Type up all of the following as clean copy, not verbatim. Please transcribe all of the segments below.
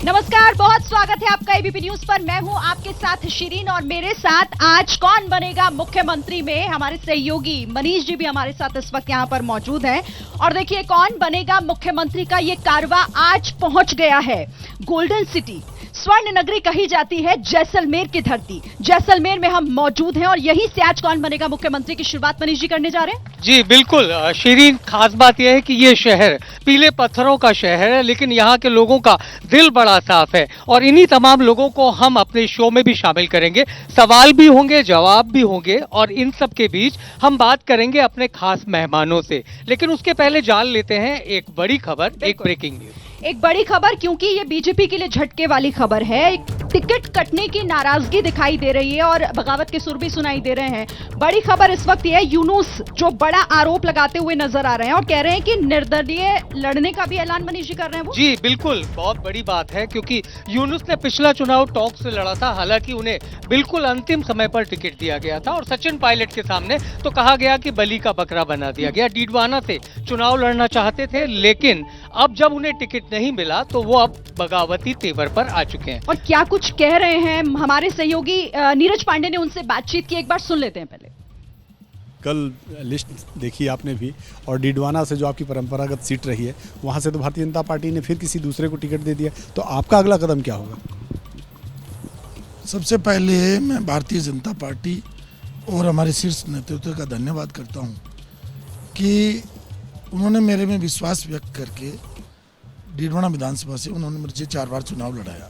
नमस्कार, बहुत स्वागत है आपका एबीपी न्यूज पर। मैं हूं आपके साथ शिरीन और मेरे साथ आज कौन बनेगा मुख्यमंत्री में हमारे सहयोगी मनीष जी भी हमारे साथ इस वक्त यहां पर मौजूद हैं। और देखिए, कौन बनेगा मुख्यमंत्री का ये कारवां आज पहुंच गया है गोल्डन सिटी, स्वर्ण नगरी कही जाती है जैसलमेर की धरती। जैसलमेर में हम मौजूद हैं और यहीं से आज कौन बनेगा मुख्यमंत्री की शुरुआत मनीष जी करने जा रहे हैं। जी बिल्कुल शिरीन, खास बात यह है कि ये शहर पीले पत्थरों का शहर है, लेकिन यहाँ के लोगों का दिल बड़ा साफ है और इन्हीं तमाम लोगों को हम अपने शो में भी शामिल करेंगे। सवाल भी होंगे, जवाब भी होंगे और इन सब के बीच हम बात करेंगे अपने खास मेहमानों से। लेकिन उसके पहले जान लेते हैं एक बड़ी खबर, एक ब्रेकिंग न्यूज। एक बड़ी खबर, क्योंकि ये बीजेपी के लिए झटके वाली खबर है। एक टिकट कटने की नाराजगी दिखाई दे रही है और बगावत के सुर भी सुनाई दे रहे हैं। बड़ी खबर इस वक्त ये है, यूनुस जो बड़ा आरोप लगाते हुए नजर आ रहे हैं और कह रहे हैं कि निर्दलीय लड़ने का भी ऐलान मनीष जी कर रहे हैं वो। जी बिल्कुल, बहुत बड़ी बात है क्योंकि यूनुस ने पिछला चुनाव टॉक से लड़ा था। हालांकि उन्हें बिल्कुल अंतिम समय पर टिकट दिया गया था और सचिन पायलट के सामने तो कहा गया कि बलि का बकरा बना दिया गया। डीडवाना से चुनाव लड़ना चाहते थे, लेकिन अब जब उन्हें टिकट नहीं मिला तो वो अब बगावती तेवर पर आ चुके हैं। और क्या कुछ कह रहे हैं हमारे सहयोगी नीरज पांडे ने उनसे बातचीत की, एक बार सुन लेते हैं पहले। कल लिस्ट देखी आपने भी, और डीडवाना से जो आपकी परंपरागत सीट रही है वहां से तो भारतीय जनता पार्टी ने फिर किसी दूसरे को टिकट दे दिया, तो आपका अगला कदम क्या होगा? सबसे पहले मैं भारतीय जनता पार्टी और हमारे शीर्ष नेतृत्व का धन्यवाद करता हूं कि उन्होंने मेरे में विश्वास व्यक्त करके डीडवाना विधानसभा से उन्होंने मुझे 4 बार चुनाव लड़ाया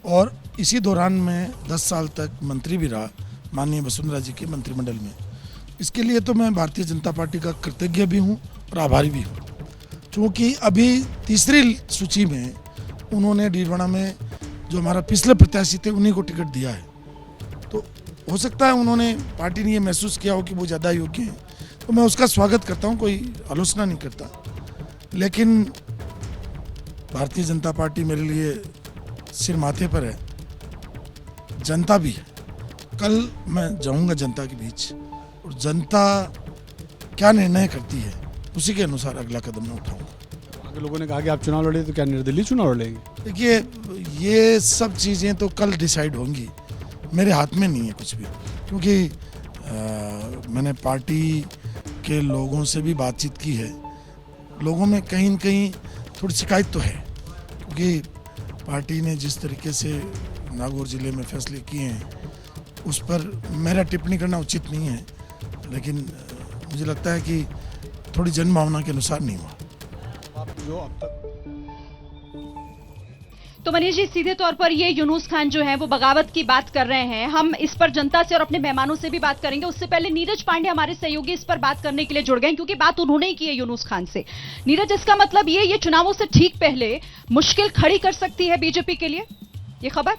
और इसी दौरान मैं 10 साल तक मंत्री भी रहा माननीय वसुंधरा जी के मंत्रिमंडल में। इसके लिए तो मैं भारतीय जनता पार्टी का कृतज्ञ भी हूं और आभारी भी हूं, क्योंकि अभी तीसरी सूची में उन्होंने डीडवाना में जो हमारा पिछले प्रत्याशी थे उन्हीं को टिकट दिया है। तो हो सकता है उन्होंने, पार्टी ने ये महसूस किया हो कि वो ज़्यादा योग्य हैं, तो मैं उसका स्वागत करता हूँ, कोई आलोचना नहीं करता। लेकिन भारतीय जनता पार्टी मेरे लिए सिर माथे पर है, जनता भी है। कल मैं जाऊंगा जनता के बीच और जनता क्या निर्णय करती है उसी के अनुसार अगला कदम मैं उठाऊंगा। आगे लोगों ने कहा कि आप चुनाव लड़े, तो क्या निर्दलीय चुनाव लड़ेंगे? देखिए, ये सब चीज़ें तो कल डिसाइड होंगी, मेरे हाथ में नहीं है कुछ भी, क्योंकि मैंने पार्टी के लोगों से भी बातचीत की है। लोगों में कहीं न कहीं थोड़ी शिकायत तो है, क्योंकि पार्टी ने जिस तरीके से नागौर जिले में फैसले किए हैं उस पर मेरा टिप्पणी करना उचित नहीं है, लेकिन मुझे लगता है कि थोड़ी जनभावना के अनुसार नहीं हुआ। आप जो अब तक तो मनीष जी, सीधे तौर पर ये यूनुस खान जो है वो बगावत की बात कर रहे हैं। हम इस पर जनता से और अपने मेहमानों से भी बात करेंगे। उससे पहले नीरज पांडे हमारे सहयोगी इस पर बात करने के लिए जुड़ गए, क्योंकि बात उन्होंने ही की है यूनुस खान से। नीरज, इसका मतलब ये चुनावों से ठीक पहले मुश्किल खड़ी कर सकती है बीजेपी के लिए ये खबर?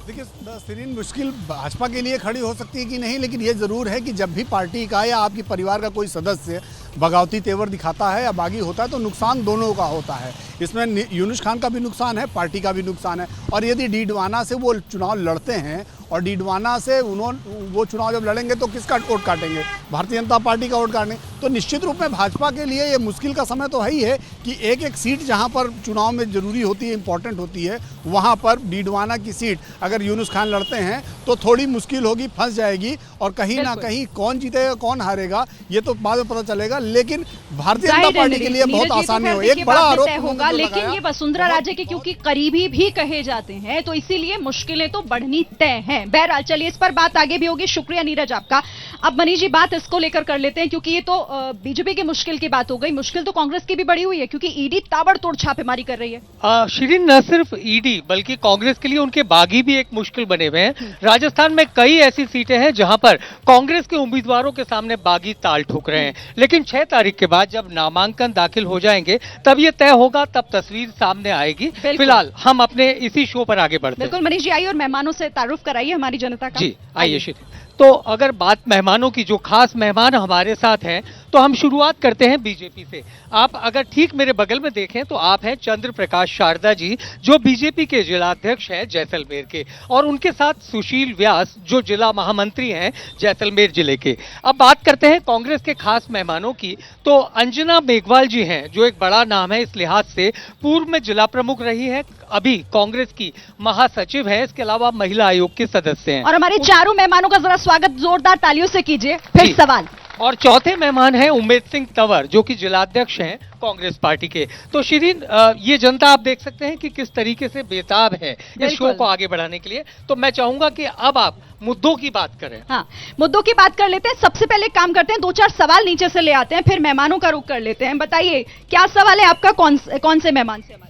देखिए सीरीन, मुश्किल भाजपा के लिए खड़ी हो सकती है कि नहीं, लेकिन ये ज़रूर है कि जब भी पार्टी का या आपके परिवार का कोई सदस्य बगावती तेवर दिखाता है या बागी होता है तो नुकसान दोनों का होता है। इसमें यूनुस खान का भी नुकसान है, पार्टी का भी नुकसान है। और यदि डीडवाना से वो चुनाव लड़ते हैं और डीडवाना से वो चुनाव जब लड़ेंगे तो किसका वोट काटेंगे? भारतीय जनता पार्टी का वोट काटेंगे। तो निश्चित रूप में भाजपा के लिए ये मुश्किल का समय तो है ही है कि एक एक सीट जहाँ पर चुनाव में ज़रूरी होती है, इंपॉर्टेंट होती है, वहाँ पर डीडवाना की सीट अगर यूनुस खान लड़ते हैं तो थोड़ी मुश्किल होगी, फंस जाएगी और कहीं ना कहीं कौन जीतेगा कौन हारेगा ये तो बाद में पता चलेगा। लेकिन भारतीय जनता पार्टी के लिए बहुत आसानी हो, एक बड़ा आरोप होगा। लेकिन ये वसुंधरा राजे के क्योंकि करीबी भी कहे जाते हैं तो इसीलिए मुश्किलें तो बढ़नी तय हैं। बहरहाल चलिए, इस पर बात आगे भी होगी। शुक्रिया नीरज आपका। अब मनीष जी, बात इसको लेकर कर लेते हैं, क्योंकि ये तो बीजेपी की मुश्किल की बात हो गई। मुश्किल तो कांग्रेस की भी बड़ी हुई है, क्योंकि ईडी ताबड़तोड़ छापेमारी कर रही है। शिरीन, न सिर्फ ईडी बल्कि कांग्रेस के लिए उनके बागी भी एक मुश्किल बने हुए हैं। राजस्थान में कई ऐसी सीटें हैं जहां पर कांग्रेस के उम्मीदवारों के सामने बागी ताल ठोक रहे हैं, लेकिन 6 तारीख के बाद जब नामांकन दाखिल हो जाएंगे तब ये तय होगा, तब तस्वीर सामने आएगी। फिलहाल हम अपने इसी शो पर आगे बढ़ते हैं। बिल्कुल मनीष जी, आइए और मेहमानों से तारुफ कराइए हमारी जनता का। जी आइए शिरीन। तो अगर बात मेहमानों की, जो खास मेहमान हमारे साथ हैं, तो हम शुरुआत करते हैं बीजेपी से। आप अगर ठीक मेरे बगल में देखें तो आप हैं चंद्र प्रकाश शारदा जी, जो बीजेपी के जिलाध्यक्ष हैं जैसलमेर के, और उनके साथ सुशील व्यास, जो जिला महामंत्री हैं जैसलमेर जिले के। अब बात करते हैं कांग्रेस के खास मेहमानों की, तो अंजना मेघवाल जी हैं, जो एक बड़ा नाम है इस लिहाज से, पूर्व में जिला प्रमुख रही है, अभी कांग्रेस की महासचिव है, इसके अलावा महिला आयोग के सदस्य हैं। और हमारे चारों मेहमानों का जरा स्वागत जोरदार तालियों से कीजिए। फिर जी। सवाल। और चौथे मेहमान हैं उमेद सिंह तंवर, जो कि जिलाध्यक्ष हैं कांग्रेस पार्टी के। तो शिरीन, ये जनता आप देख सकते हैं कि किस तरीके से बेताब है इस शो को आगे बढ़ाने के लिए। तो मैं चाहूंगा कि अब आप मुद्दों की बात करें। हाँ, मुद्दों की बात कर लेते हैं। सबसे पहले काम करते हैं, 2-4 सवाल नीचे से ले आते हैं, फिर मेहमानों का रुख कर लेते हैं। बताइए क्या सवाल है आपका, कौन से मेहमान से?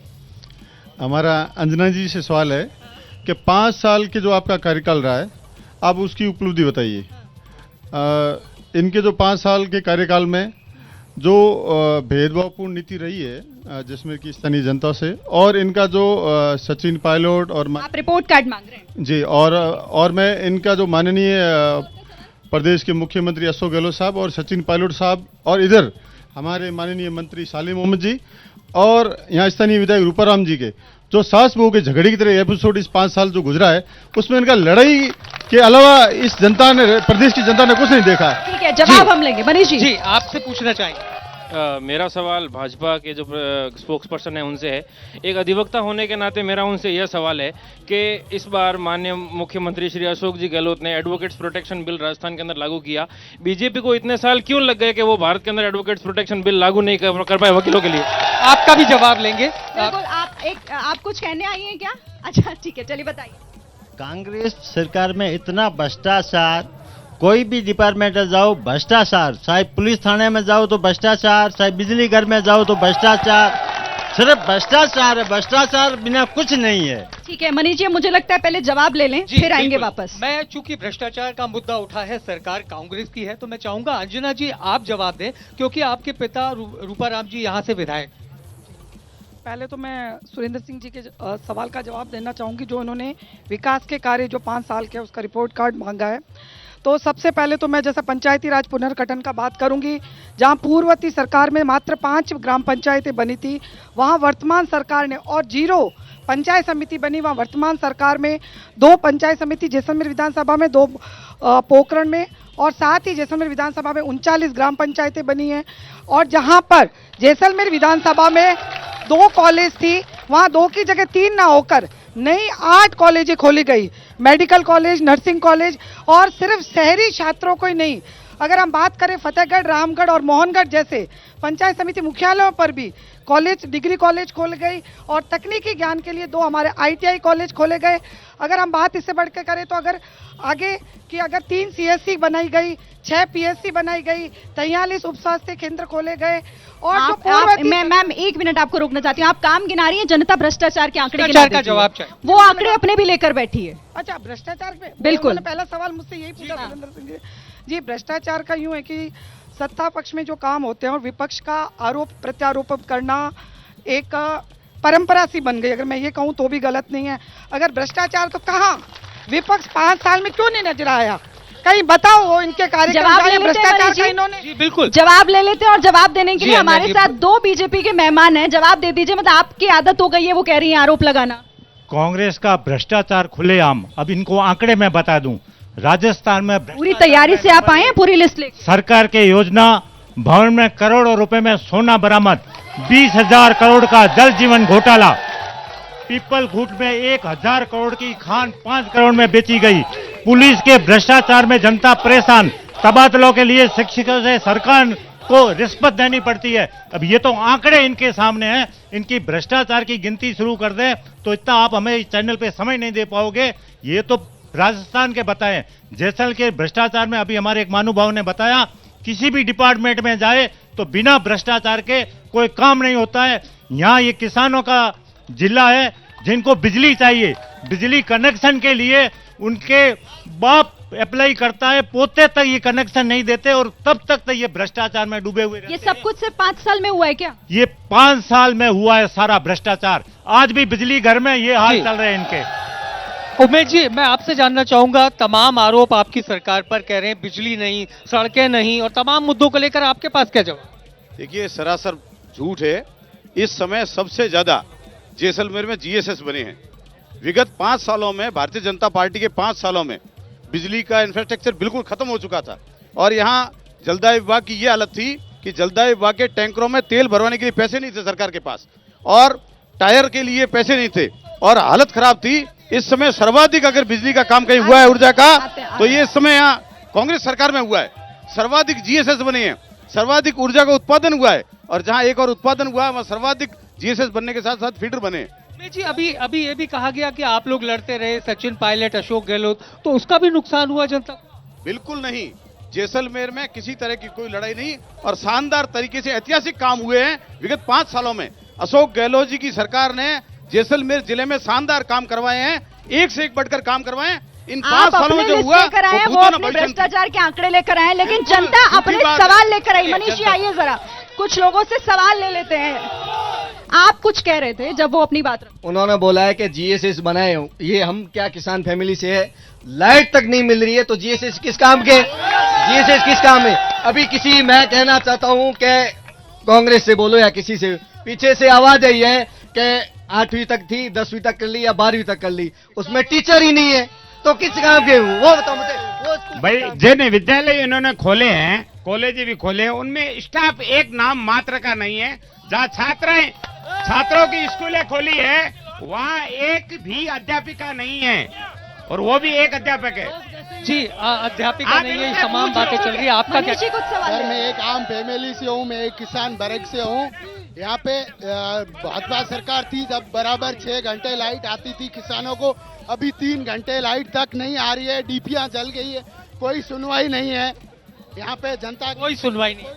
हमारा अंजना जी से सवाल है कि 5 साल के जो आपका कार्यकाल रहा है, आप उसकी उपलब्धि बताइए। इनके जो 5 साल के कार्यकाल में जो भेदभावपूर्ण नीति रही है जिसमें कि स्थानीय जनता से, और इनका जो सचिन पायलट और आप रिपोर्ट कार्ड मांग रहे हैं? जी, और मैं इनका जो माननीय प्रदेश के मुख्यमंत्री अशोक गहलोत साहब और सचिन पायलट साहब, और इधर हमारे माननीय मंत्री सालिम मोहम्मद जी, और यहाँ स्थानीय विधायक रूपाराम जी के जो सास बहू के झगड़े की तरह एपिसोड इस 5 साल जो गुजरा है, उसमें इनका लड़ाई के अलावा इस जनता ने, प्रदेश की जनता ने कुछ नहीं देखा है। ठीक है, जवाब हम लेंगे। मनीष जी। जी, आपसे पूछना चाहेंगे। मेरा सवाल भाजपा के जो स्पोक्स पर्सन है उनसे है। एक अधिवक्ता होने के नाते मेरा उनसे यह सवाल है कि इस बार माननीय मुख्यमंत्री श्री अशोक जी गहलोत ने एडवोकेट्स प्रोटेक्शन बिल राजस्थान के अंदर लागू किया। बीजेपी को इतने साल क्यों लग गए कि वो भारत के अंदर एडवोकेट्स प्रोटेक्शन बिल लागू नहीं कर पाए वकीलों के लिए? आपका भी जवाब लेंगे। बिल्कुल। आप कुछ कहने आई हैं क्या? अच्छा, ठीक है, चलिए बताइए। कांग्रेस सरकार में इतना भ्रष्टाचार, कोई भी डिपार्टमेंट में जाओ भ्रष्टाचार, चाहे पुलिस थाने में जाओ तो भ्रष्टाचार, चाहे बिजली घर में जाओ तो भ्रष्टाचार, सिर्फ भ्रष्टाचार है, भ्रष्टाचार बिना कुछ नहीं है। ठीक है मनीष जी, मुझे लगता है पहले जवाब ले लें, फिर आएंगे बिल्कुल। वापस। मैं चूंकि भ्रष्टाचार का मुद्दा उठा है, सरकार कांग्रेस की है, तो मैं चाहूंगा अंजना जी आप जवाब दें, क्योंकि आपके पिता रूपाराम जी यहाँ से विधायक। पहले तो मैं सुरेंद्र सिंह जी के सवाल का जवाब देना चाहूँगी, जो उन्होंने विकास के कार्य जो 5 साल के उसका रिपोर्ट कार्ड मांगा है। तो सबसे पहले तो मैं जैसा पंचायती राज पुनर्गठन का बात करूंगी, जहां पूर्ववर्ती सरकार में मात्र 5 ग्राम पंचायतें बनी थी, वहां वर्तमान सरकार ने, और 0 पंचायत समिति बनी, वहां वर्तमान सरकार में 2 पंचायत समिति जैसलमेर विधानसभा में, 2 पोखरण में, और साथ ही जैसलमेर विधानसभा में 39 ग्राम पंचायतें बनी हैं। और जहां पर जैसलमेर विधानसभा में 2 कॉलेज थी, वहां 2 की जगह 3 ना होकर नई 8 कॉलेजें खोली गई, मेडिकल कॉलेज, नर्सिंग कॉलेज, और सिर्फ शहरी छात्रों को ही नहीं, अगर हम बात करें फतेहगढ़, रामगढ़ और मोहनगढ़ जैसे पंचायत समिति मुख्यालयों पर भी कॉलेज, डिग्री कॉलेज खोले गए, और तकनीकी ज्ञान के लिए 2 हमारे ITI कॉलेज खोले गए। अगर हम बात इससे बढ़कर करें तो अगर आगे की, अगर 3 CSC बनाई गई, 6 PSC बनाई गई, 43 उप स्वास्थ्य केंद्र खोले गए। और मैम 1 मिनट आपको रोकना चाहती हूँ। आप काम गिना रही हैं, जनता भ्रष्टाचार के आंकड़े भ्रष्टाचार का जवाब चाहिए। वो आंकड़े अपने भी लेकर बैठी है। अच्छा, भ्रष्टाचार पे बिल्कुल। पहला सवाल मुझसे यही पूछा सुरेंद्र सिंह जी। भ्रष्टाचार का यूं है कि सत्ता पक्ष में जो काम होते हैं और विपक्ष का आरोप प्रत्यारोप करना एक परंपरा सी बन गई, अगर मैं ये कहूँ तो भी गलत नहीं है। अगर भ्रष्टाचार तो कहाँ, विपक्ष 5 साल में क्यों नहीं नजर आया? कहीं बताओ वो इनके कार्यक्रम भ्रष्टाचार का इन्होंने। जी बिल्कुल, जवाब ले लेते हैं। और जवाब देने के लिए हमारे साथ 2 बीजेपी के मेहमान हैं। जवाब दे दीजिए, मतलब आपकी आदत हो गई है, वो कह रही है आरोप लगाना। कांग्रेस का भ्रष्टाचार खुलेआम, अब इनको आंकड़े में बता दूं, राजस्थान में पूरी तैयारी से आप आए हैं, पूरी लिस्ट लेकर? सरकार के योजना भवन में करोड़ों रुपए में सोना बरामद, 20,000 करोड़ का जल जीवन घोटाला, पीपल घूट में 1,000 करोड़ की खान 5 करोड़ में बेची गई, पुलिस के भ्रष्टाचार में जनता परेशान, तबादलों के लिए शिक्षकों से सरकार को रिश्वत देनी पड़ती है। अब ये तो आंकड़े इनके सामने हैं, इनकी भ्रष्टाचार की गिनती शुरू कर दें तो इतना आप हमें इस चैनल पे समय नहीं दे पाओगे। ये तो राजस्थान के बताएं, जैसलमेर के भ्रष्टाचार में अभी हमारे एक महानुभाव ने बताया, किसी भी डिपार्टमेंट में जाए तो बिना भ्रष्टाचार के कोई काम नहीं होता है। यहाँ ये किसानों का जिला है, जिनको बिजली चाहिए, बिजली कनेक्शन के लिए उनके बाप अप्लाई करता है, पोते तक ये कनेक्शन नहीं देते, और तब तक ये भ्रष्टाचार में डूबे हुए रहते हैं। ये सब कुछ सिर्फ 5 साल में हुआ है क्या? ये 5 साल में हुआ है सारा भ्रष्टाचार। आज भी बिजली घर में ये हाल चल रहे हैं इनके। उमेश जी, मैं आपसे जानना चाहूंगा, तमाम आरोप आपकी सरकार पर कह रहे हैं, बिजली नहीं, सड़कें नहीं और तमाम मुद्दों को लेकर आपके पास क्या जवाब? देखिए, सरासर झूठ है। इस समय सबसे ज्यादा जैसलमेर में जीएसएस बने हैं। विगत 5 सालों में, भारतीय जनता पार्टी के 5 सालों में बिजली का इंफ्रास्ट्रक्चर बिल्कुल खत्म हो चुका था और यहाँ जलदाय विभाग की ये हालत थी कि जलदाय विभाग के टैंकरों में तेल भरवाने के लिए पैसे नहीं थे सरकार के पास और टायर के लिए पैसे नहीं थे और हालत खराब थी। इस समय सर्वाधिक अगर बिजली का काम कहीं हुआ है ऊर्जा का, तो ये इस समय यहाँ कांग्रेस सरकार में हुआ है। सर्वाधिक जीएसएस बने हैं, सर्वाधिक ऊर्जा का उत्पादन हुआ है और जहां एक और उत्पादन हुआ है वहां सर्वाधिक जीएसएस बनने के साथ साथ फीडर बने हैं। उमेश जी, अभी ये भी कहा गया कि आप लोग लड़ते रहे, सचिन पायलट, अशोक गहलोत, तो उसका भी नुकसान हुआ जनता को? बिल्कुल नहीं, जैसलमेर में किसी तरह की कोई लड़ाई नहीं और शानदार तरीके से ऐतिहासिक काम हुए हैं। विगत 5 सालों में अशोक गहलोत जी की सरकार ने जैसलमेर जिले में शानदार काम करवाए हैं, एक से एक बढ़कर काम करवाए हैं। इन 5 सालों में जो हुआ वो अपने भ्रष्टाचार के आंकड़े लेकर आए, लेकिन जनता अपने सवाल लेकर आई। मनीष जी आइए जरा, कुछ लोगों से सवाल ले लेते हैं। आप कुछ कह रहे थे जब वो अपनी बात रखी। उन्होंने बोला है कि जीएसएस बनाए हो, ये हम क्या किसान फैमिली से है, लाइट तक नहीं मिल रही है तो जीएसएस किस काम के, जीएसएस किस काम है? अभी मैं कहना चाहता हूं कि कांग्रेस से बोलो या किसी से, पीछे से आवाज आई है कि 8वीं तक थी, 10वीं तक कर ली या 12वीं तक कर ली, उसमें टीचर ही नहीं है तो किस काम के हूँ वो बताओ मुझे। भाई जिन विद्यालय इन्होंने खोले हैं, कॉलेज भी खोले हैं, उनमें स्टाफ एक नाम मात्र का नहीं है। जहाँ छात्रों की स्कूलें खोली है वहाँ एक भी अध्यापिका नहीं है और वो भी एक अध्यापक है जी। अध्यापिका नहीं है, तमाम बातें चल रही है। आपका क्या? कुछ सवाल सर, मैं एक आम फैमिली से हूँ, मैं एक किसान वर्ग से हूँ। यहाँ पे भाजपा सरकार थी जब बराबर 6 घंटे लाइट आती थी किसानों को, अभी 3 घंटे लाइट तक नहीं आ रही है, डीपियाँ जल गई है, कोई सुनवाई नहीं है। यहाँ पे जनता कोई सुनवाई नहीं।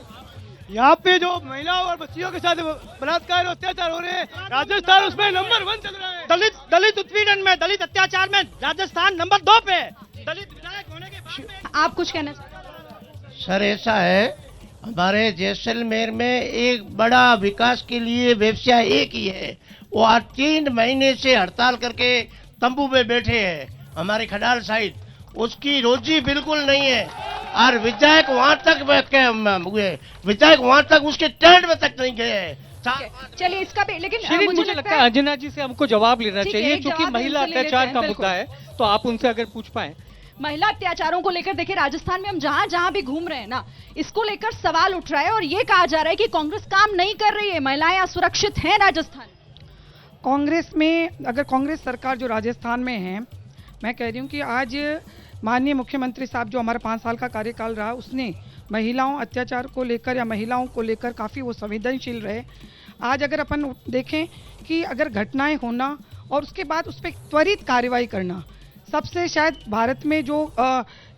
यहाँ पे जो महिलाओं और बच्चियों के साथ बलात्कार और अत्याचार हो रहे हैं, राजस्थान उसमें नंबर 1 चल रहा है। दलित उत्पीड़न में, दलित अत्याचार में राजस्थान नंबर 2 पे। दलित विधायक होने के बाद आप कुछ कहना चाहते? सर ऐसा है, हमारे जैसलमेर में एक बड़ा विकास के लिए व्यवसाय एक ही है, वो आज 3 महीने से हड़ताल करके तंबू में बैठे हैं हमारे खडाल साइड, उसकी रोजी बिल्कुल नहीं है और विधायक वहां तक हुए, विधायक वहां तक उसके टेंट में तक नहीं गए। चलिए इसका भी, लेकिन मुझे लगता है अंजना जी से हमको जवाब लेना चाहिए क्योंकि महिला अत्याचार का मुद्दा है, तो आप उनसे अगर पूछ पाए। महिला अत्याचारों को लेकर देखिए, राजस्थान में हम जहां भी घूम रहे हैं ना, इसको लेकर सवाल उठ रहा है और ये कहा जा रहा है कि कांग्रेस काम नहीं कर रही है, महिलाएं असुरक्षित हैं राजस्थान। कांग्रेस में, अगर कांग्रेस सरकार जो राजस्थान में है, मैं कह रही हूँ कि आज माननीय मुख्यमंत्री साहब जो हमारा 5 साल का कार्यकाल रहा, उसने महिलाओं अत्याचार को लेकर या महिलाओं को लेकर काफ़ी वो संवेदनशील रहे। आज अगर अपन देखें कि अगर घटनाएं होना और उसके बाद उस पर त्वरित कार्रवाई करना, सबसे शायद भारत में जो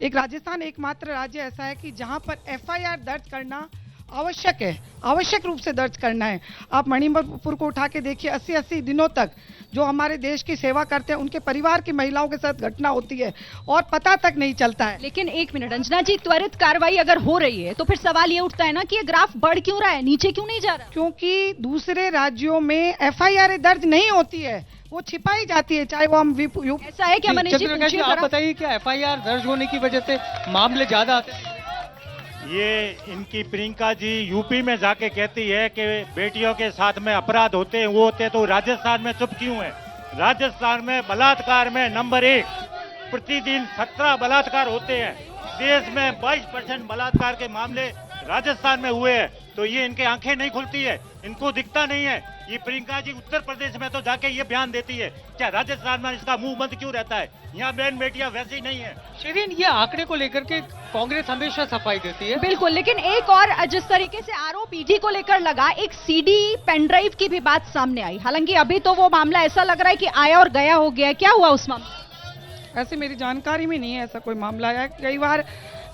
एक राजस्थान एकमात्र राज्य ऐसा है कि जहां पर एफआईआर दर्ज करना आवश्यक है, आवश्यक रूप से दर्ज करना है। आप मणिपुर को उठा के देखिए, 80-80 दिनों तक जो हमारे देश की सेवा करते हैं उनके परिवार की महिलाओं के साथ घटना होती है और पता तक नहीं चलता है। लेकिन एक मिनट अंजना जी, त्वरित कार्रवाई अगर हो रही है तो फिर सवाल ये उठता है ना कि ये ग्राफ बढ़ क्यों रहा है, नीचे क्यों नहीं जा रहा? क्योंकि दूसरे राज्यों में एफआईआर दर्ज नहीं होती है, वो छिपाई जाती है, चाहे वो हम ऐसा है क्या? मनीष जी आप बताइए, क्या एफआईआर दर्ज होने की वजह से मामले ज्यादा आते हैं? ये इनकी प्रियंका जी यूपी में जाके कहती है कि बेटियों के साथ में अपराध होते हैं, वो होते हैं, तो राजस्थान में चुप क्यों है? राजस्थान में बलात्कार में नंबर 1, प्रतिदिन 17 बलात्कार होते हैं। देश में 22% बलात्कार के मामले राजस्थान में हुए हैं, तो ये इनके आंखें नहीं खुलती है, इनको दिखता नहीं है। ये प्रियंका जी उत्तर प्रदेश में तो जाके ये बयान देती है, क्या राजस्थान में इसका मुंह बंद क्यों रहता है? यहाँ बहन बेटियां वैसी नहीं है। शिरीन, ये आंकड़े को लेकर के कांग्रेस हमेशा सफाई देती है। बिल्कुल, लेकिन एक और जिस तरीके से आरोप ईडी को लेकर लगा, एक सीडी पेन ड्राइव की भी बात सामने आई। हालांकि अभी तो वो मामला ऐसा लग रहा है कि आया और गया हो गया, क्या हुआ उस मामले? ऐसे मेरी जानकारी में नहीं है ऐसा कोई मामला है। कई बार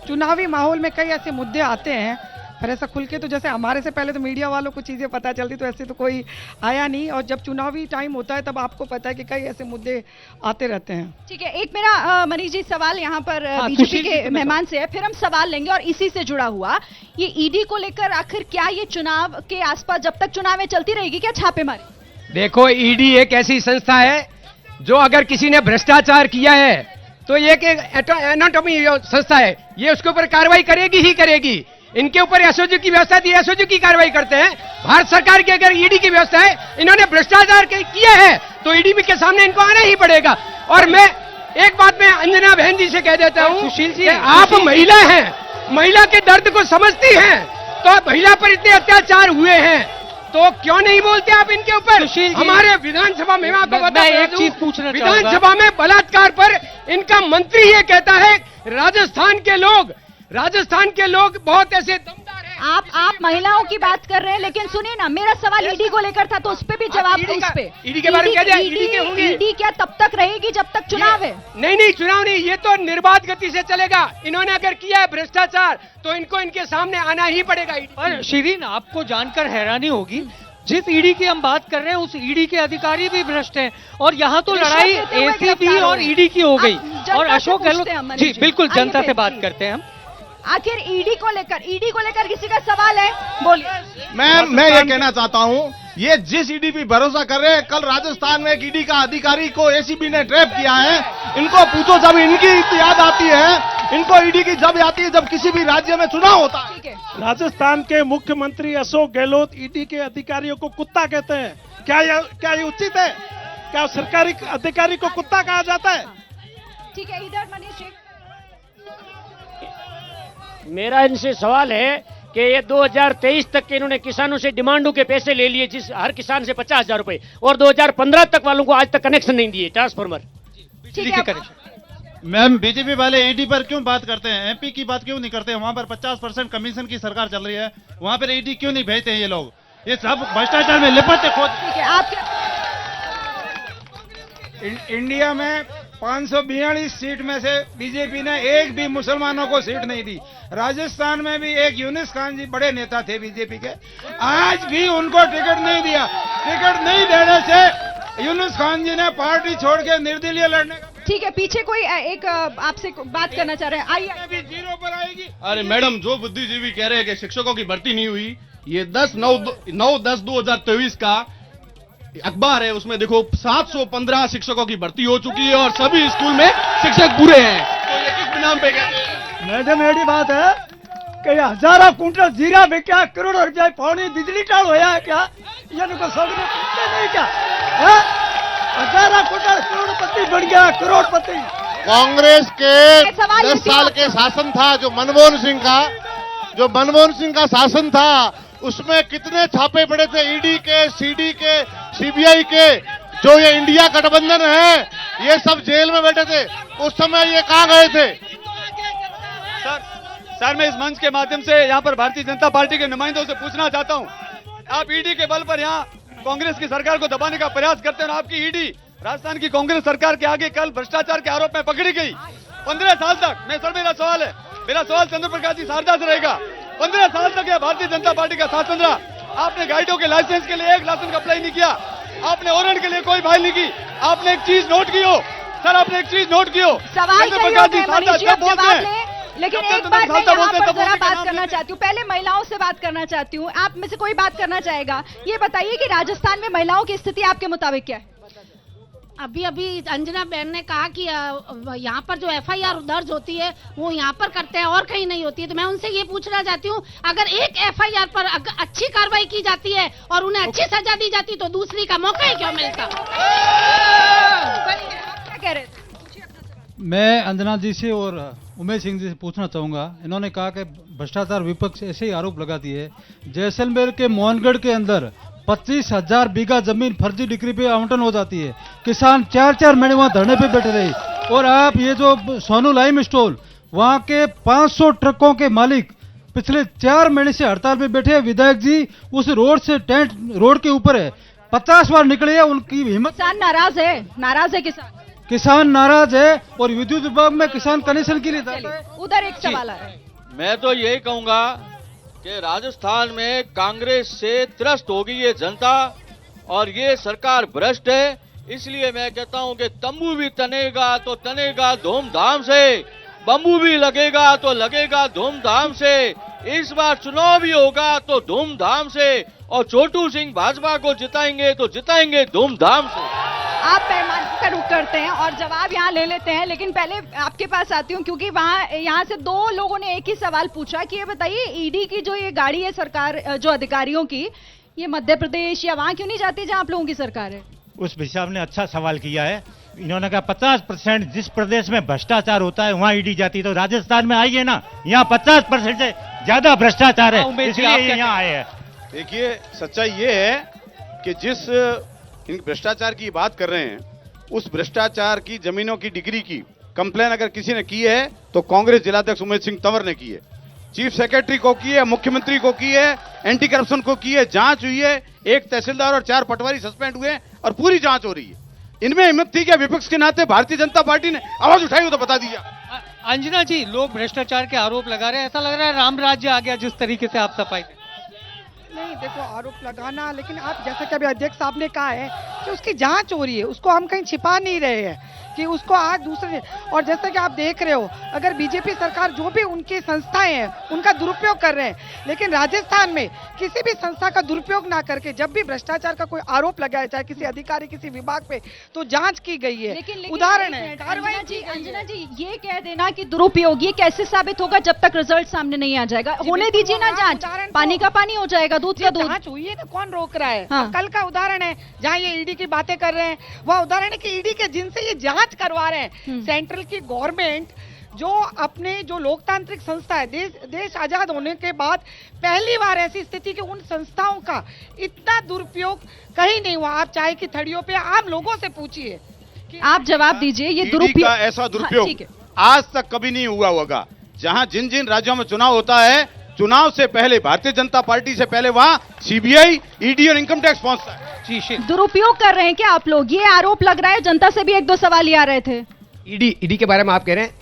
चुनावी माहौल में कई ऐसे मुद्दे आते हैं, पर ऐसा खुल के तो जैसे हमारे से पहले तो मीडिया वालों को चीज़ें पता चलती, तो ऐसे तो कोई आया नहीं, और जब चुनावी टाइम होता है तब आपको पता है कि कई ऐसे मुद्दे आते रहते हैं। ठीक है, एक मेरा मनीष जी सवाल यहाँ पर बीजेपी के मेहमान से है, फिर हम सवाल लेंगे और इसी से जुड़ा हुआ ये ईडी को लेकर आखिर क्या ये चुनाव के आसपास जब तक चुनावें चलती रहेगी क्या छापेमारी? देखो, ईडी एक ऐसी संस्था है जो अगर किसी ने भ्रष्टाचार किया है तो ये कि एनाटॉमी संस्था है, ये उसके ऊपर कार्रवाई करेगी ही करेगी। इनके ऊपर एसओजी की व्यवस्था थी, एसओजी की कार्रवाई करते हैं। भारत सरकार की अगर ईडी की व्यवस्था है, इन्होंने भ्रष्टाचार किया है तो ईडी के सामने इनको आना ही पड़ेगा। और मैं एक बात मैं अंजना बहन जी से कह देता हूं, सुशील जी, आप महिला हैं, महिला के दर्द को समझती हैं, तो महिला पर इतने अत्याचार हुए हैं तो क्यों नहीं बोलते आप इनके ऊपर? हमारे विधानसभा में आपको बता एक चीज पूछना चाहूंगा। विधानसभा में बलात्कार पर इनका मंत्री ये कहता है राजस्थान के लोग बहुत ऐसे दमदार हैं। आप महिलाओं की बात कर रहे हैं, लेकिन सुनिए ना, मेरा सवाल ईडी को लेकर था तो उस पे भी जवाब दो। उस पे ईडी के बारे में क्या ईडी के होंगे? ईडी क्या तब तक रहेगी जब तक चुनाव है? नहीं, चुनाव नहीं, ये तो निर्बाध गति से चलेगा। इन्होंने अगर किया है भ्रष्टाचार तो इनको इनके सामने आना ही पड़ेगा। और शिरीन, आपको जानकर हैरानी होगी, जिस ईडी की हम बात कर रहे हैं उस ईडी के अधिकारी भी भ्रष्ट हैं, और यहाँ तो लड़ाई एसीबी और ईडी की हो गई। और अशोक गहलोत जी बिल्कुल जनता से बात करते हैं हम। आखिर ईडी को लेकर किसी का सवाल है? बोलिए। मैं ये कहना चाहता हूँ, ये जिस ईडी पे भरोसा कर रहे हैं, कल राजस्थान में एक ईडी का अधिकारी को एसीबी ने ट्रैप किया है। इनको पूछो, जब इनकी याद आती है, इनको ईडी की जब आती है जब किसी भी राज्य में चुनाव होता है। राजस्थान के मुख्यमंत्री अशोक गहलोत ईडी के अधिकारियों को कुत्ता कहते हैं। क्या ये उचित है? क्या सरकारी अधिकारी को कुत्ता कहा जाता है? ठीक है, इधर मनीष जी। मेरा इनसे सवाल है कि ये 2023 तक के इन्होंने किसानों से डिमांडों के पैसे ले लिए, जिस हर किसान से 50,000 रुपए, और 2015 तक वालों को आज तक कनेक्शन नहीं दिए, ट्रांसफार्मर। मैम, बीजेपी वाले ईडी पर क्यों बात करते हैं? एमपी की बात क्यों नहीं करते? वहां पर 50% कमीशन की सरकार चल रही है, वहां पर ईडी क्यों नहीं भेजते हैं ये लोग? ये सब भ्रष्टाचार में लिपटते खोद। इंडिया में 542 सीट में से बीजेपी ने एक भी मुसलमानों को सीट नहीं दी। राजस्थान में भी एक यूनुस खान जी बड़े नेता थे बीजेपी के, आज भी उनको टिकट नहीं दिया। टिकट नहीं देने से यूनुस खान जी ने पार्टी छोड़ के निर्दलीय लड़ने का। ठीक है, पीछे कोई एक आपसे बात करना चाह रहे हैं, आइए। अभी 0 पर आएगी। अरे मैडम, जो बुद्धिजीवी कह रहे हैं कि शिक्षकों की भर्ती नहीं हुई, ये 10/9/2023 का अखबार है, उसमें देखो 715 शिक्षकों की भर्ती हो चुकी है और सभी स्कूल में शिक्षक पूरे हैं। तो ये किस नाम पे कहते हैं? मैडम, एडी बात है कि हजारों कुंटल जीरा बेचा, करोड़ों रुपया पानी बिजली टाल होया है क्या? ये को समझने नहीं क्या? हजारों कुंटल करोड़पति बन गया, करोड़पति। कांग्रेस के 10 साल के शासन था, जो मनमोहन सिंह का शासन था, उसमें कितने छापे पड़े थे ईडी के, सीडी के, सीबीआई के। जो ये इंडिया गठबंधन है, ये सब जेल में बैठे थे, उस समय ये कहां गए थे? सर, मैं इस मंच के माध्यम से यहाँ पर भारतीय जनता पार्टी के नुमाइंदों से पूछना चाहता हूँ, आप ईडी के बल पर यहाँ कांग्रेस की सरकार को दबाने का प्रयास करते हैं। आपकी ईडी राजस्थान की कांग्रेस सरकार के आगे कल भ्रष्टाचार के आरोप में पकड़ी गई। 15 साल तक मेरा सवाल चंद्र प्रकाश जी शारदा से रहेगा। 15 साल तक यह भारतीय जनता पार्टी का शासन रहा। आपने गाइडों के लाइसेंस के लिए एक लाइसेंस का अप्लाई नहीं किया, आपने ओरेंज के लिए कोई फाइल नहीं की। आपने एक चीज नोट की हो सर, आपने एक चीज नोट की हो, सवाल चंद्र प्रकाश जी शारदा जब बोलते हैं, लेकिन एक बार मैं यहाँ पर जरा बात करना चाहती हूँ, पहले महिलाओं से बात करना चाहती हूँ। आप में से कोई बात करना चाहेगा? ये बताइए कि राजस्थान में महिलाओं की स्थिति आपके मुताबिक क्या है? अभी अंजना बहन ने कहा कि यहाँ पर जो एफआईआर दर्ज होती है वो यहाँ पर करते हैं और कहीं नहीं होती है। तो मैं उनसे ये पूछना चाहती हूँ, अगर एक एफआईआर पर अच्छी कार्रवाई की जाती है और उन्हें अच्छी सजा दी जाती तो दूसरी का मौका ही क्यों मिलता? क्या कह रहे थे? मैं अंजना जी से और उमेश सिंह जी से पूछना चाहूँगा। इन्होंने कहा कि भ्रष्टाचार विपक्ष ऐसे ही आरोप लगाती है। जैसलमेर के मोहनगढ़ के अंदर 25,000 बीघा जमीन फर्जी डिग्री पे आवंटन हो जाती है। किसान 4-4 महीने वहाँ धरने पे बैठे रहे। और आप ये जो सोनू लाइम स्टोल, वहाँ के 500 ट्रकों के मालिक पिछले 4 महीने से हड़ताल पे बैठे हैं। विधायक जी उस रोड से टेंट रोड के ऊपर है, 50 बार निकले हैं, उनकी हिम्मत। किसान नाराज है किसान नाराज है और विद्युत विभाग में किसान कनेक्शन के लिए उधर एक सवाल आ रहा है। मैं तो यही कहूंगा कि राजस्थान में कांग्रेस से त्रस्त हो गई है जनता और ये सरकार भ्रष्ट है। इसलिए मैं कहता हूं कि तंबू भी तनेगा तो तनेगा धूमधाम से, बम्बू भी लगेगा तो लगेगा धूमधाम से। इस बार चुनाव भी होगा तो धूमधाम से, और छोटू सिंह भाजपा को जिताएंगे तो जिताएंगे धूमधाम से। आप पैमाने का रुख करते हैं और जवाब यहाँ ले लेते हैं, लेकिन पहले आपके पास आती हूँ क्योंकि यहाँ से दो लोगों ने एक ही सवाल पूछा कि ये बताइए ईडी की जो ये गाड़ी है सरकार जो अधिकारियों की, ये मध्य प्रदेश या वहाँ क्यों नहीं जाती जहाँ आप लोगों की सरकार है? उस साहब ने अच्छा सवाल किया है। इन्होंने कहा 50% जिस प्रदेश में भ्रष्टाचार होता है वहाँ ईडी जाती है, तो राजस्थान में आइए ना, यहाँ 50% से ज्यादा भ्रष्टाचार है, इसलिए यहाँ आए हैं। देखिए सच्चाई ये है कि जिस इन भ्रष्टाचार की बात कर रहे हैं, उस भ्रष्टाचार की जमीनों की डिग्री की कंप्लेन अगर किसी ने की है तो कांग्रेस जिलाध्यक्ष उमेश सिंह तंवर ने की है, चीफ सेक्रेटरी को की है, मुख्यमंत्री को की है, एंटी करप्शन को की है, जांच हुई है, एक तहसीलदार और 4 पटवारी सस्पेंड हुए और पूरी जांच हो रही है। इनमें हिम्मत थी क्या विपक्ष के नाते भारतीय जनता पार्टी ने आवाज उठाई हो तो बता दिया। अंजना जी, लोग भ्रष्टाचार के आरोप लगा रहे हैं, ऐसा लग रहा है राम राज्य आ गया जिस तरीके से आप सफाई। नहीं देखो, आरोप लगाना, लेकिन आप जैसा कि अभी अध्यक्ष साहब ने कहा है कि उसकी जांच हो रही है, उसको हम कहीं छिपा नहीं रहे हैं कि उसको आज दूसरे, और जैसा कि आप देख रहे हो अगर बीजेपी सरकार जो भी उनकी संस्थाएं हैं उनका दुरुपयोग कर रहे हैं, लेकिन राजस्थान में किसी भी संस्था का दुरुपयोग ना करके जब भी भ्रष्टाचार का कोई आरोप लगाया चाहे किसी अधिकारी किसी विभाग पे तो जांच की गई है। लेकिन उदाहरण है कार्रवाई। अंजना जी ये कह देना कि दुरुपयोग ये कैसे साबित होगा जब तक रिजल्ट सामने नहीं आ जाएगा? होने दीजिए ना जांच, पानी का पानी हो जाएगा, दूध का दूध। जांच हुई है तो कौन रोक रहा है? हाँ। कल का उदाहरण है जहाँ ये ईडी की बातें कर रहे हैं, वह उदाहरण है कि ईडी के जिनसे ये जांच करवा रहे हैं, सेंट्रल की गवर्नमेंट जो अपने जो लोकतांत्रिक संस्था है, देश आजाद होने के बाद पहली बार ऐसी स्थिति कि उन संस्थाओं का इतना दुरुपयोग कहीं नहीं हुआ। आप चाय की थड़ियों पे आम लोगों से पूछिए। आप जवाब दीजिए, ये ईडी का ऐसा दुरुपयोग आज तक कभी नहीं हुआ होगा। जहां जिन जिन राज्यों में चुनाव होता है, चुनाव से पहले भारतीय जनता पार्टी से पहले वहां सीबीआई, ईडी और इनकम टैक्स पहुंचता है। दुरुपयोग कर रहे हैं क्या आप लोग? ये आरोप लग रहा है, जनता से भी 1-2 सवाल ये आ रहे थे। ईडी के बारे में आप कह रहे हैं,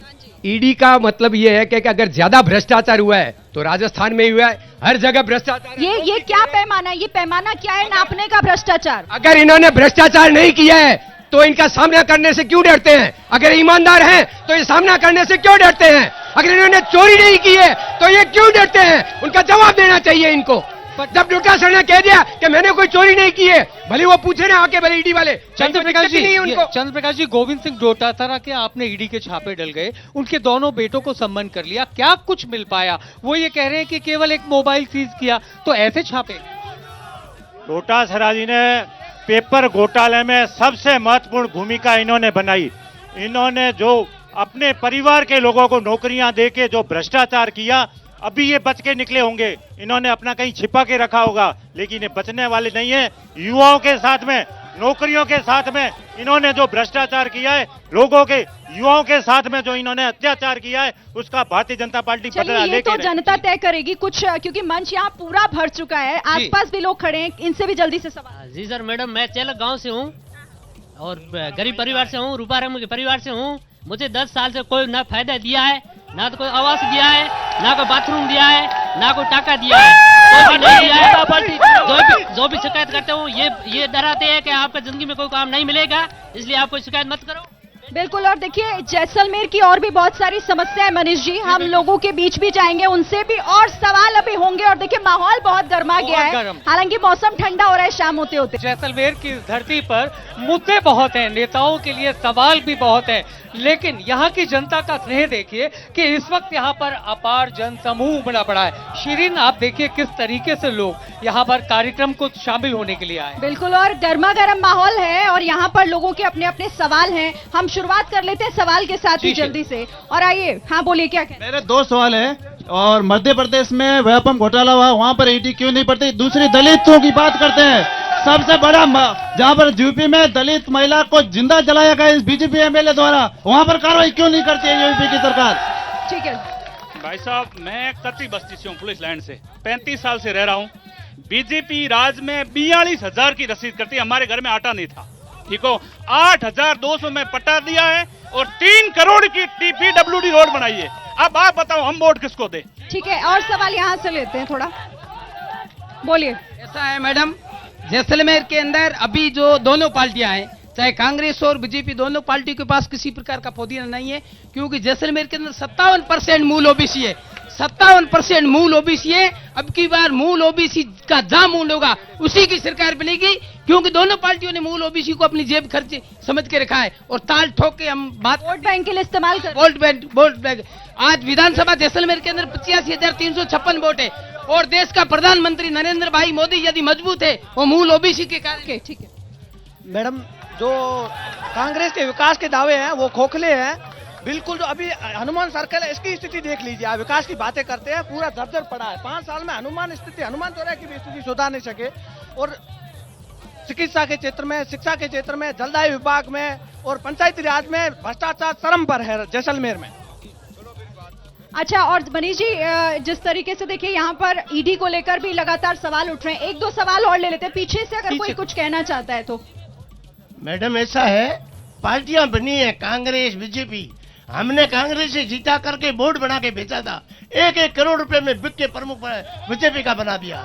ईडी का मतलब ये है कि अगर ज्यादा भ्रष्टाचार हुआ है तो राजस्थान में ही हुआ है, हर जगह भ्रष्टाचार। ये क्या पैमाना, ये पैमाना क्या है नापने का भ्रष्टाचार? अगर इन्होंने भ्रष्टाचार नहीं किया है तो इनका सामना करने से क्यों डरते हैं? अगर ईमानदार हैं तो ये सामना करने से क्यों डरते हैं? अगर इन्होंने चोरी नहीं की है तो ये क्यों डरते हैं? उनका जवाब देना चाहिए इनको। जब डोटासरा ने कह दिया कि मैंने कोई चोरी नहीं की है, भले वो पूछे ना आके, भले ईडी वाले। चंद्रप्रकाश जी, गोविंद सिंह डोटासरा के आपने ईडी के छापे डल गए, उनके दोनों बेटों को सम्मन कर लिया, क्या कुछ मिल पाया? वो ये कह रहे हैं कि केवल एक मोबाइल सीज किया, तो ऐसे छापे? डोटासरा जी ने पेपर घोटाले में सबसे महत्वपूर्ण भूमिका इन्होंने बनाई। इन्होंने जो अपने परिवार के लोगों को नौकरियां देके जो भ्रष्टाचार किया, अभी ये बच के निकले होंगे। इन्होंने अपना कहीं छिपा के रखा होगा, लेकिन ये बचने वाले नहीं है। युवाओं के साथ में, नौकरियों के साथ में इन्होंने जो भ्रष्टाचार किया है, लोगों के, युवाओं के साथ में जो इन्होंने अत्याचार किया है, उसका भारतीय जनता पार्टी बदला लेके तो जनता तय करेगी कुछ, क्योंकि मंच यहाँ पूरा भर चुका है, आसपास भी लोग खड़े हैं, इनसे भी जल्दी से सवाल। जी सर, मैडम मैं चेलक गांव से हूँ और गरीब परिवार से हूँ, रूपारंग के परिवार से हूँ। मुझे 10 साल से कोई ना फायदा दिया है, ना तो कोई आवास दिया है, ना कोई बाथरूम दिया है, ना कोई टाका दिया है, कोई भी नहीं दिया है। जो भी शिकायत करते हो ये डराते हैं कि आपका जिंदगी में कोई काम नहीं मिलेगा, इसलिए आप कोई शिकायत मत करो। बिल्कुल। और देखिए जैसलमेर की और भी बहुत सारी समस्या है मनीष जी, हम लोगों के बीच भी जाएंगे, उनसे भी और सवाल अभी होंगे। और देखिए माहौल बहुत गर्मा गया है, हालांकि मौसम ठंडा हो रहा है शाम होते होते। जैसलमेर की धरती पर मुद्दे बहुत हैं, नेताओं के लिए सवाल भी बहुत है, लेकिन यहाँ की जनता का स्नेह देखिए कि इस वक्त यहाँ पर अपार जन समूह उमड़ा पड़ा है। शिरीन, आप देखिए किस तरीके से लोग यहाँ पर कार्यक्रम को शामिल होने के लिए आए। बिल्कुल, और गर्मा गर्म माहौल है और यहाँ पर लोगों के अपने अपने सवाल हैं। हम शुरुआत कर लेते हैं सवाल के साथ ही जल्दी से। और आइए, हाँ बोलिए, क्या कहें? मेरे 2 सवाल है। और मध्य प्रदेश में व्यापम घोटाला हुआ, वहाँ पर ईडी क्यों नहीं पड़ती? दूसरी, दलितों की बात करते हैं, सबसे बड़ा जहाँ पर यूपी में दलित महिला को जिंदा जलाया गया इस बीजेपी एमएलए द्वारा, वहाँ पर कार्रवाई क्यों नहीं करती है यूपी की सरकार? ठीक है भाई साहब, मैं कच्ची बस्ती से हूँ, पुलिस लाइन से 35 साल से रह रहा हूँ। बीजेपी राज में 42,000 की रसीद करती है, हमारे घर में आटा नहीं था, ठीक हो। 8,200 में पट्टा दिया है और 3 करोड़ की TPWD रोड बनाई है। अब आप बताओ हम वोट किसको दे? ठीक है, और सवाल यहाँ से लेते हैं, थोड़ा बोलिए। ऐसा है मैडम, जैसलमेर के अंदर अभी जो दोनों पार्टियां हैं, चाहे कांग्रेस और बीजेपी, दोनों पार्टियों के पास किसी प्रकार का पुदीना नहीं है, क्योंकि जैसलमेर के अंदर 57% मूल ओबीसी है। 57% मूल ओबीसी है। अब की बार मूल ओबीसी का जहां मूल होगा उसी की सरकार बनेगी, क्योंकि दोनों पार्टियों ने मूल ओबीसी को अपनी जेब खर्च समझ के रखा है और ताल ठोक के हम बात वोट बैंक के लिए इस्तेमाल कर वोट बैंक। आज विधानसभा जैसलमेर के अंदर 85,356 वोट है और देश का प्रधानमंत्री नरेंद्र भाई मोदी यदि मजबूत है वो मूल ओबीसी के कारण। ठीक है मैडम, जो कांग्रेस के विकास के दावे हैं वो खोखले हैं बिल्कुल। जो अभी हनुमान सर्कल है इसकी स्थिति देख लीजिए, आप विकास की बातें करते हैं, पूरा जर्जर पड़ा है। 5 साल में हनुमान चौराहे की भी स्थिति सुधार नहीं सके और चिकित्सा के क्षेत्र में, शिक्षा के क्षेत्र में, जलदाय विभाग में और पंचायती राज में भ्रष्टाचार चरम पर है जैसलमेर में। अच्छा, और मनीष जी, जिस तरीके से देखिए यहाँ पर ईडी को लेकर भी लगातार सवाल उठ रहे हैं, 1-2 सवाल और ले लेते हैं पीछे से, अगर कोई कुछ कहना चाहता है तो। मैडम, ऐसा है, पार्टियां बनी है कांग्रेस बीजेपी, हमने कांग्रेस से जीता करके बोर्ड बना के बेचा था, 1-1 करोड़ रुपए में बिक के प्रमुख बीजेपी का बना दिया।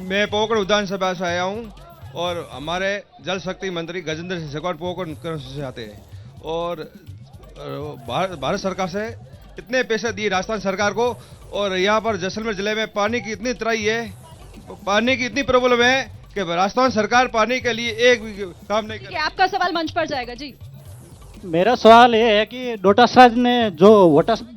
मैं पोकरण विधानसभा से आया हूँ और हमारे जल शक्ति मंत्री गजेंद्र सिंह शेखावत पोकरण से आते हैं और भारत सरकार से इतने पैसे दिए राजस्थान सरकार को और यहाँ पर जैसलमेर जिले में पानी की इतनी तराई है, पानी की इतनी प्रॉब्लम है कि राजस्थान सरकार पानी के लिए एक भी काम नहीं कर। आपका सवाल मंच पर जाएगा जी। मेरा सवाल ये है कि डोटासराज ने जो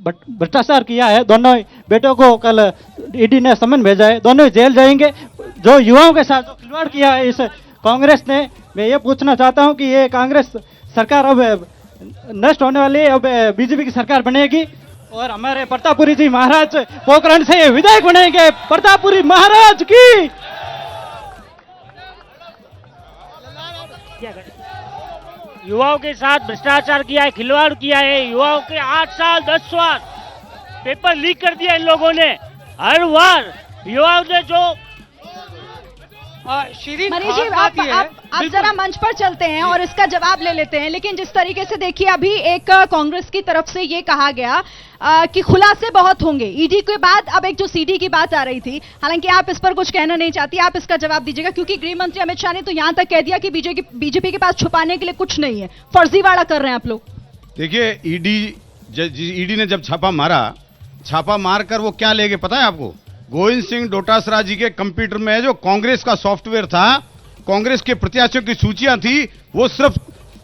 भ्रष्टाचार किया है, दोनों बेटों को कल ईडी ने समन भेजा है, दोनों जेल जाएंगे। जो युवाओं के साथ जो खिलवाड़ किया है इस कांग्रेस ने, मैं ये पूछना चाहता हूं कि ये कांग्रेस सरकार अब नष्ट होने वाली है, अब बीजेपी की सरकार बनेगी और हमारे प्रतापपुरी जी महाराज पोखरण से विधायक बनेंगे। प्रतापपुरी महाराज की। युवाओं के साथ भ्रष्टाचार किया है, खिलवाड़ किया है, युवाओं के 8 साल 10 साल पेपर लीक कर दिया इन लोगों ने। हर बार युवाओं ने जो मनीष जी, आप जरा मंच पर चलते हैं और इसका जवाब ले लेते हैं। लेकिन जिस तरीके से देखिए, अभी एक कांग्रेस की तरफ से ये कहा गया कि खुलासे बहुत होंगे ईडी के बाद। अब एक जो सीडी की बात आ रही थी, हालांकि आप इस पर कुछ कहना नहीं चाहती, आप इसका जवाब दीजिएगा, क्योंकि गृह मंत्री अमित शाह ने तो यहां तक कह दिया कि बीजेपी के पास छुपाने के लिए कुछ नहीं है, फर्जीवाड़ा कर रहे हैं आप लोग। देखिए, ईडी ने जब छापा मारकर वो क्या ले गए पता है आपको? गोविंद सिंह डोटासरा जी के कंप्यूटर में जो कांग्रेस का सॉफ्टवेयर था, कांग्रेस के प्रत्याशियों की सूचियां थी, वो सिर्फ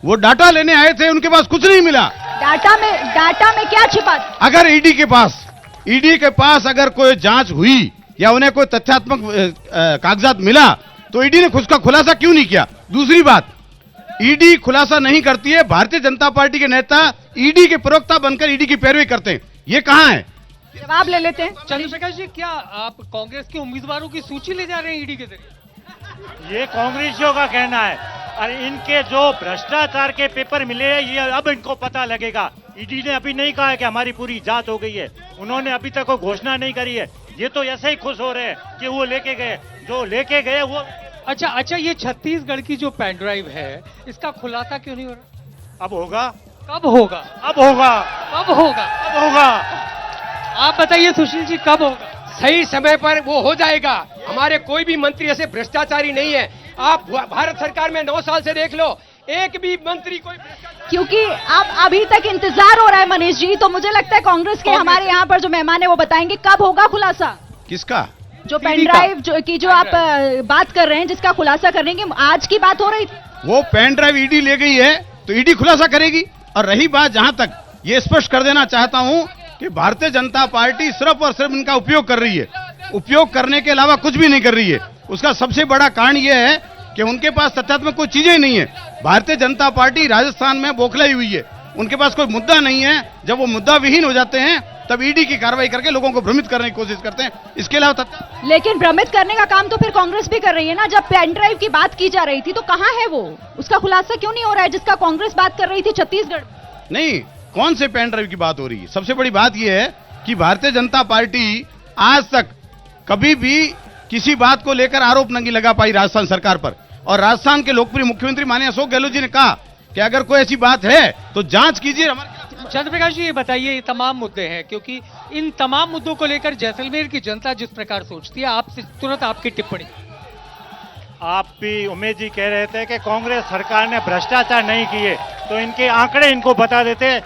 वो डाटा लेने आए थे, उनके पास कुछ नहीं मिला। डाटा में क्या छिपा? अगर ईडी के पास अगर कोई जांच हुई या उन्हें कोई तथ्यात्मक कागजात मिला तो ईडी ने उसका खुलासा क्यों नहीं किया? दूसरी बात, ईडी खुलासा नहीं करती है, भारतीय जनता पार्टी के नेता ईडी के प्रवक्ता बनकर ईडी की पैरवी करते हैं, ये कहां है? जवाब ले लेते हैं। चंद्रशेखर जी, क्या आप कांग्रेस के उम्मीदवारों की सूची ले जा रहे हैं ईडी के जरिए? ये कांग्रेसियों का कहना है और इनके जो भ्रष्टाचार के पेपर मिले हैं ये अब इनको पता लगेगा। ईडी ने अभी नहीं कहा है कि हमारी पूरी जांच हो गई है, उन्होंने अभी तक कोई घोषणा नहीं करी है। ये तो ऐसे ही खुश हो रहे हैं कि वो लेके गए, जो लेके गए वो। अच्छा, ये छत्तीसगढ़ की जो पेन ड्राइव है, इसका खुलासा क्यों नहीं हो रहा? अब होगा। कब होगा? अब होगा। कब होगा? अब होगा। आप बताइए सुशील जी, कब होगा? सही समय पर वो हो जाएगा। हमारे कोई भी मंत्री ऐसे भ्रष्टाचारी नहीं है। आप भारत सरकार में 9 साल से देख लो, एक भी मंत्री कोई, क्योंकि आप अभी तक इंतजार हो रहा है मनीष जी, तो मुझे लगता है कांग्रेस के हमारे यहाँ पर जो मेहमान है वो बताएंगे कब होगा खुलासा। किसका? जो पेन ड्राइव जो आप बात कर रहे हैं, जिसका खुलासा करने की आज की बात हो रही थी, वो पेन ड्राइव ईडी ले गई है तो ईडी खुलासा करेगी। और रही बात, जहां तक ये स्पष्ट कर देना चाहता हूं कि भारतीय जनता पार्टी सिर्फ और सिर्फ इनका उपयोग कर रही है, उपयोग करने के अलावा कुछ भी नहीं कर रही है। उसका सबसे बड़ा कारण यह है कि उनके पास तथ्यात्मक कोई चीजें ही नहीं है। भारतीय जनता पार्टी राजस्थान में बौखलाई हुई है, उनके पास कोई मुद्दा नहीं है। जब वो मुद्दा विहीन हो जाते हैं तब ईडी की कार्रवाई करके लोगों को भ्रमित करने की कोशिश करते हैं। इसके अलावा लेकिन भ्रमित करने का काम तो फिर कांग्रेस भी कर रही है ना। जब पेन ड्राइव की बात की जा रही थी तो कहां है वो? उसका खुलासा क्यों नहीं हो रहा है जिसका कांग्रेस बात कर रही थी छत्तीसगढ़? नहीं, कौन से पेन ड्राइव की बात हो रही है? सबसे बड़ी बात यह है कि भारतीय जनता पार्टी आज तक कभी भी किसी बात को लेकर आरोप नहीं लगा पाई राजस्थान सरकार पर। और राजस्थान के लोकप्रिय मुख्यमंत्री माननीय अशोक गहलोत जी ने कहा कि अगर कोई ऐसी बात है तो जांच कीजिए। चंद्रप्रकाश जी, ये बताइए, ये तमाम मुद्दे हैं, क्योंकि इन तमाम मुद्दों को लेकर जैसलमेर की जनता जिस प्रकार सोचती है, आपसे तुरंत आपकी टिप्पणी। आप भी उमेश जी कह रहे थे कि कांग्रेस सरकार ने भ्रष्टाचार नहीं किए, तो इनके आंकड़े इनको बता देते।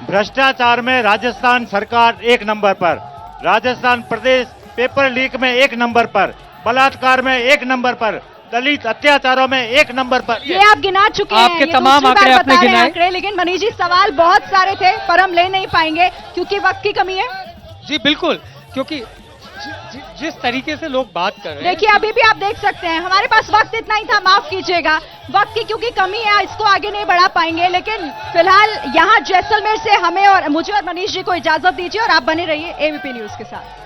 भ्रष्टाचार में राजस्थान सरकार 1 नंबर पर, राजस्थान प्रदेश पेपर लीक में 1 नंबर पर, बलात्कार में 1 नंबर पर, दलित अत्याचारों में 1 नंबर पर। ये आप गिना चुके हैं, आपके ये तमाम दूसरी आंकड़े बार आपने बता रहे हैं गिनाए। आंकड़े, लेकिन मनीष जी सवाल बहुत सारे थे पर हम ले नहीं पाएंगे क्योंकि वक्त की कमी है। जी बिल्कुल, क्योंकि जिस तरीके से लोग बात कर रहे हैं, देखिए अभी भी आप देख सकते हैं हमारे पास वक्त इतना ही था, माफ कीजिएगा, वक्त की क्योंकि कमी है इसको आगे नहीं बढ़ा पाएंगे। लेकिन फिलहाल यहाँ जैसलमेर से हमें और मुझे और मनीष जी को इजाजत दीजिए और आप बने रहिए एबीपी न्यूज के साथ।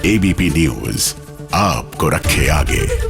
एबीपी न्यूज आपको रखे आगे।